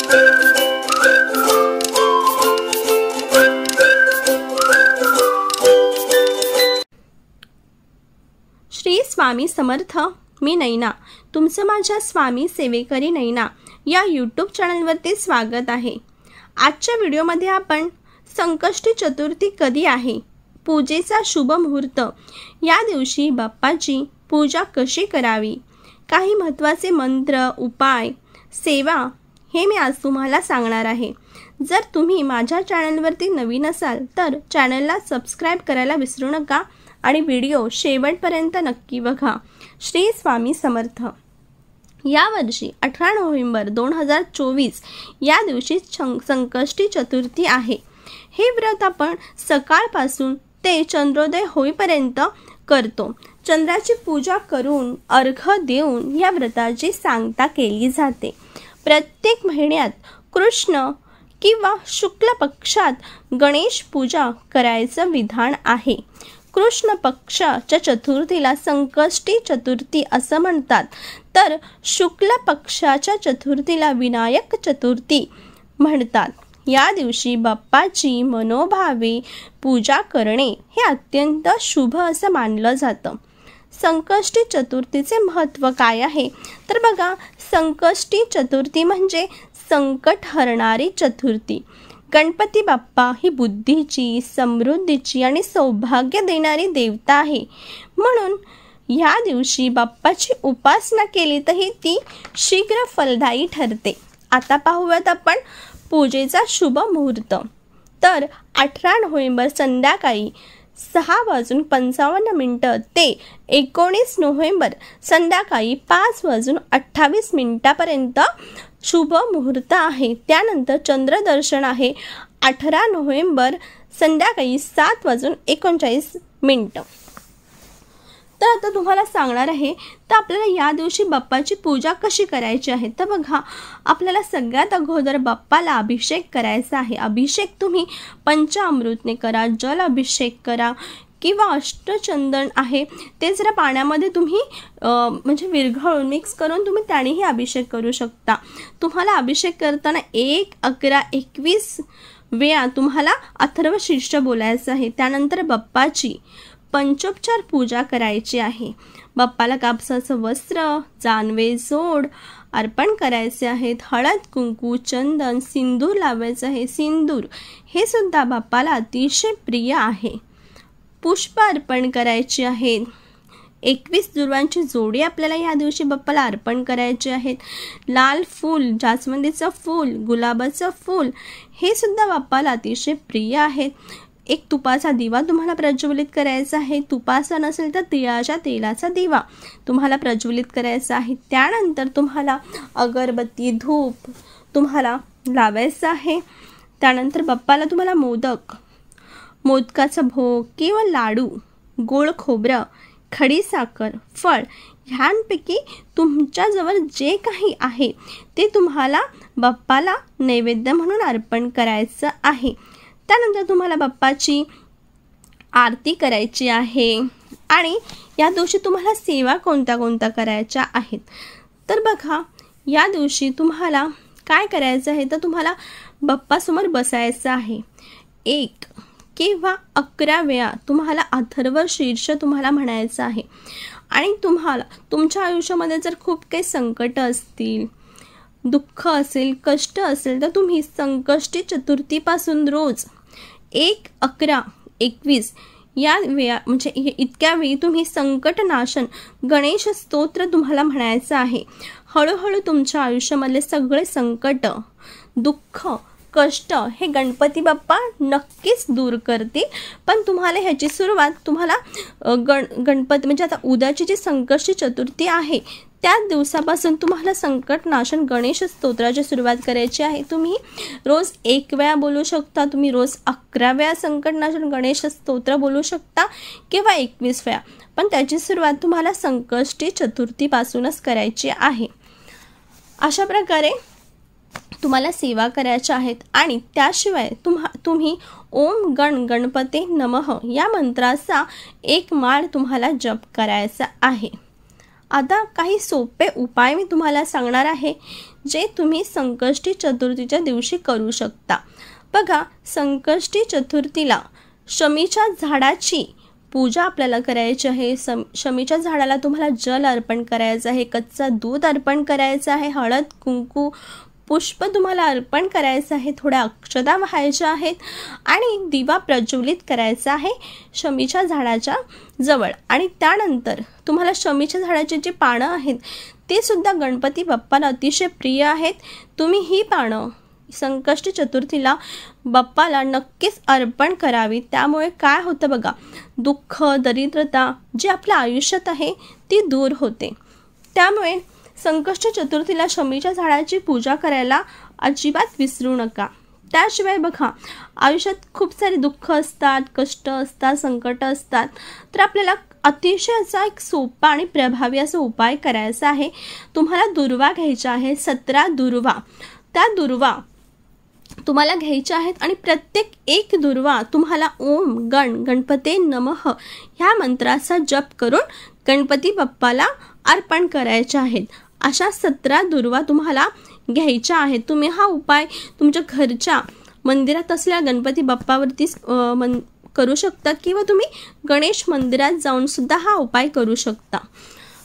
श्री स्वामी समर्थ. मी नैना, तुमचं माझ्या स्वामी सेवेकरी नैना या यूट्यूब चॅनलवरती स्वागत आहे. आजच्या व्हिडिओमध्ये आपण संकष्टी चतुर्थी कधी आहे, पूजेचा शुभ मुहूर्त, या दिवशी बाप्पाची पूजा कशी करावी, काही महत्त्वाचे मंत्र, उपाय, सेवा हे मी आज तुम्हाला सांगणार आहे. जर तुम्ही माझ्या चॅनलवरती नवीन असाल तर चॅनलला सबस्क्राईब करायला विसरू नका आणि व्हिडिओ शेवटपर्यंत नक्की बघा. श्री स्वामी समर्थ. यावर्षी 18 नोव्हेंबर 2024 या दिवशी संकष्टी चतुर्थी आहे. हे व्रत आपण सकाळपासून ते चंद्रोदय होईपर्यंत करतो. चंद्राची पूजा करून अर्घ्य देऊन या व्रताची सांगता केली जाते. प्रत्येक महिन्यात कृष्ण किंवा शुक्ल पक्षात गणेश पूजा करायचं विधान आहे. कृष्ण पक्षाच्या चतुर्थीला संकष्टी चतुर्थी असं म्हणतात, तर शुक्ल पक्षाच्या चतुर्थीला विनायक चतुर्थी म्हणतात. या दिवशी बाप्पाची मनोभावे पूजा करणे हे अत्यंत शुभ असं मानलं जातं. संकष्टी चतुर्थीचे महत्त्व काय आहे तर बघा, संकष्टी चतुर्थी म्हणजे संकट हरणारी चतुर्थी. गणपती बाप्पा ही बुद्धीची, समृद्धीची आणि सौभाग्य देणारी देवता आहे. म्हणून या दिवशी बाप्पाची उपासना केली तर ती शीघ्र फलदायी ठरते. आता पाहूयात आपण पूजेचा शुभ मुहूर्त. तर 18 नोव्हेंबर संध्याकाळी 6:55 ते 19 नोव्हेंबर संध्याकाळी 5:28 पर्यंत शुभ मुहूर्त आहे. त्यानंतर चंद्रदर्शन आहे 18 नोव्हेंबर संध्याकाळी 7:39. तर आता तुम्हाला सांगणार आहे तर आपल्याला या दिवशी बाप्पाची पूजा कशी करायची आहे. तर बघा, आपल्याला सगळ्यात अगोदर बाप्पाला अभिषेक करायचा आहे. अभिषेक तुम्ही पंचामृतने करा, जल अभिषेक करा किंवा अष्टचंदन आहे ते जरा पाण्यामध्ये तुम्ही म्हणजे विरघळून मिक्स करून तुम्ही त्यानेही अभिषेक करू शकता. तुम्हाला अभिषेक करताना 1, 11, 21 वेळा तुम्हाला अथर्व शीर्ष बोलायचं आहे. त्यानंतर बाप्पाची पंचोपचार पूजा करायची आहे. बाप्पाला कापसाचं वस्त्र, जानवे, जोड अर्पण करायचे आहेत. हळद, कुंकू, चंदन, सिंदूर लावायचं आहे. सिंदूर हे सुद्धा बाप्पाला अतिशय प्रिय आहे. पुष्प अर्पण करायची आहेत. 21 दुर्वांची जोडी आपल्याला या दिवशी बाप्पाला अर्पण करायची आहेत. लाल फूल, जास्वंदीचं फूल, गुलाबाचं फूल हे सुद्धा बाप्पाला अतिशय प्रिय आहेत. एक तुपाचा दिवा तुम्हाला प्रज्वलित करायचा आहे. तुपाचा नसेल तर तिळाच्या तेलाचा दिवा तुम्हाला प्रज्वलित करायचा आहे. त्यानंतर तुम्हाला अगरबत्ती, धूप तुम्हाला लावायचं आहे. त्यानंतर बाप्पाला तुम्हाला मोदकाचा भोग किंवा लाडू, गोड खोबरं, खडी साखर, फळ ह्यांपैकी तुमच्याजवळ जे काही आहे ते तुम्हाला बाप्पाला नैवेद्य म्हणून अर्पण करायचं आहे. त्यानंतर तुम्हाला बाप्पाची आरती करायची आहे. आणि या दिवशी तुम्हाला सेवा कोणत्या करायच्या आहेत. तर बघा, या दिवशी तुम्हाला काय करायचं आहे तर तुम्हाला बाप्पासमोर बसायचं आहे. 1 किंवा 11 वेळा तुम्हाला अथर्व शीर्ष तुम्हाला म्हणायचं आहे. आणि तुम्हाला तुमच्या आयुष्यामध्ये जर खूप काही संकट असतील, दुःख असेल, कष्ट असेल तर तुम्ही संकष्टी चतुर्थीपासून रोज 1, 11, 21 या वेळा म्हणजे इतक्या वेळी तुम्ही संकटनाशन गणेश स्तोत्र तुम्हाला म्हणायचं आहे. हळूहळू तुमच्या आयुष्यामधले सगळे संकट, दुःख, कष्ट हे गणपती बाप्पा नक्कीच दूर करतील. पण तुम्हाला ह्याची सुरुवात तुम्हाला गणपती म्हणजे आता उद्याची जी संकष्टी चतुर्थी आहे त्याच दिवसापासून तुम्हाला संकटनाशन गणेश स्तोत्राची सुरुवात करायची आहे. तुम्ही रोज 1 वेळा बोलू शकता, तुम्ही रोज 11 वेळा संकटनाशन गणेश स्तोत्र बोलू शकता किंवा 21 वेळा. पण त्याची सुरुवात तुम्हाला संकष्टी चतुर्थीपासूनच करायची आहे. अशा प्रकारे तुम्हाला सेवा करायच्या आहेत. आणि त्याशिवाय तुम्ही ओम गणपते नमः या मंत्राचा 1 माळ तुम्हाला जप करायचा आहे. आता काही सोपे उपाय मी तुम्हाला सांगणार आहे जे तुम्ही संकष्टी चतुर्थीच्या दिवशी करू शकता। बघा, संकष्टी चतुर्थीला शमीच्या झाडाची पूजा आपल्याला करायची आहे। शमीच्या झाडाला तुम्हाला जल अर्पण करायचं आहे, कच्चा दूध अर्पण करायचं आहे, हळद कुंकू पुष्प तुम्हाला अर्पण करायचं आहे, थोड्या अक्षता वाहायच्या आहेत आणि दिवा प्रज्वलित करायचा आहे शमीच्या झाडाच्या जवळ। आणि त्यानंतर तुम्हाला शमीच्या झाडाची जी पानं आहेत ते सुद्धा गणपती बाप्पाला अतिशय प्रिय आहेत। तुम्ही ही पानं संकष्टी चतुर्थीला बाप्पाला नक्कीच अर्पण करावी। त्यामुळे काय होतं बघा, दुःख दरिद्रता जी आपल्या आयुष्यात आहे ती दूर होते। त्यामुळे संकष्टी चतुर्थीला शमीच्या झाडाची पूजा करायला अजिबात विसरू नका। त्याशिवाय बघा, आयुष्यात खूप सारे दुःख असतात, कष्ट असतात, संकट असतात, तर आपल्याला अतिशय असा एक सोपा आणि प्रभावी असा उपाय करायचा आहे। तुम्हाला दुर्वा घ्यायचा आहे, 17 दुर्वा। त्या दुर्वा तुम्हाला घ्यायच्या आहेत आणि प्रत्येक एक दुर्वा तुम्हाला ओम गणपते नमः ह्या मंत्राचा जप करून गणपती बाप्पाला अर्पण करायच्या आहेत। अशा 17 दुर्वा तुम्हाला घ्यायच्या आहेत। तुम्ही हा उपाय तुमच्या घरच्या मंदिरात असलेल्या गणपती बाप्पावरती करू शकता किंवा तुम्ही गणेश मंदिरात जाऊन सुद्धा हा उपाय करू शकता।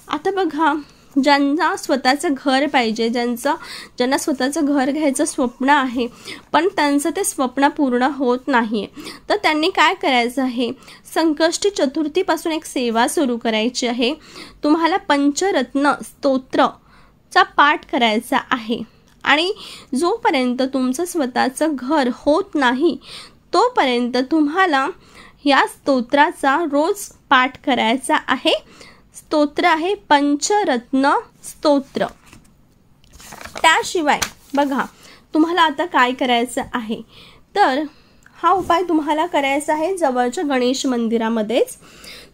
आता बघा, ज्यांना स्वतःचं घर पाहिजे, ज्यांना स्वतःचं घर घ्यायचं स्वप्न आहे पण त्यांचं ते स्वप्न पूर्ण होत नाही आहे, तर त्यांनी काय करायचं आहे, संकष्टी चतुर्थीपासून एक सेवा सुरू करायची आहे। तुम्हाला पंचरत्न स्तोत्रचा पाठ करायचा आहे आणि जोपर्यंत तुमचं स्वतःचं घर होत नाही तोपर्यंत तुम्हाला या स्तोत्राचा रोज पाठ करायचा आहे। स्तोत्र आहे पंचरत्न स्तोत्र। त्याशिवाय बघा, तुम्हाला आता काय करायचं आहे, तर हा उपाय तुम्हाला करायचा आहे जवळच्या गणेश मंदिरामध्येच।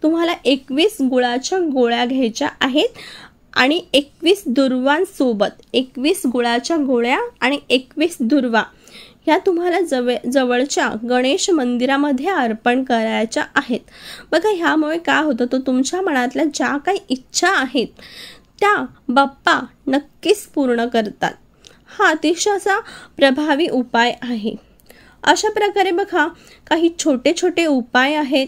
तुम्हाला 21 गुळाच्या गोळ्या घ्यायच्या आहेत आणि 21 दुर्वांसोबत 21 गुळाच्या गोळ्या आणि 21 दुर्वा ह्या तुम्हाला जवळच्या गणेश मंदिरामध्ये अर्पण करायच्या आहेत। बघा, ह्यामुळे काय होतं, तो तुमच्या मनातल्या ज्या काही इच्छा आहेत त्या बाप्पा नक्कीच पूर्ण करतात। हा अतिशय असा प्रभावी उपाय आहे। अशा प्रकारे बघा, काही छोटे छोटे उपाय आहेत,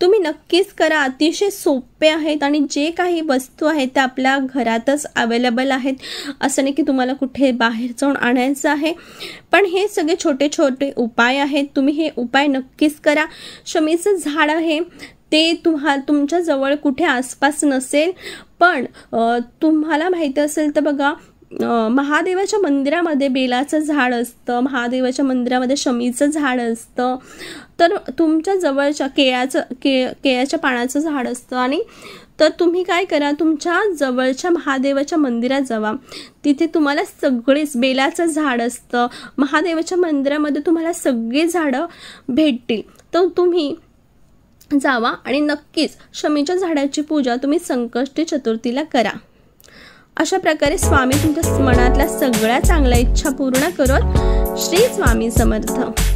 तुम्ही नक्कीच करा। अतिशय सोपे आहेत आणि जे काही वस्तू आहेत त्या आपल्या घरातच अवेलेबल आहेत, असं नाही की तुम्हाला कुठे बाहेर जाऊन आणायचं आहे। पण हे सगळे छोटे छोटे उपाय आहेत, तुम्ही हे उपाय नक्कीच करा। शमीचं झाड आहे ते तुमच्या जवळ कुठे आसपास नसेल, पण तुम्हाला माहिती असेल तर बघा, महादेवाच्या मंदिरामध्ये बेलाचं झाड असतं, महादेवाच्या मंदिरामध्ये शमीचं झाड असतं, तर तुमच्या जवळच्या केळ्याच्या पानाचं झाड असतं। आणि तर तुम्ही काय करा, तुमच्या जवळच्या महादेवाच्या मंदिरात जावा, तिथे तुम्हाला सगळेच बेलाचं झाड असतं, महादेवाच्या मंदिरामध्ये तुम्हाला सगळे झाडं भेटतील। तर तुम्ही जावा आणि नक्कीच शमीच्या झाडाची पूजा तुम्ही संकष्टी चतुर्थीला करा। अशा प्रकारे स्वामी तुमच्या मनातल्या सगळ्या चांगल्या इच्छा पूर्ण करत। श्री स्वामी समर्थ।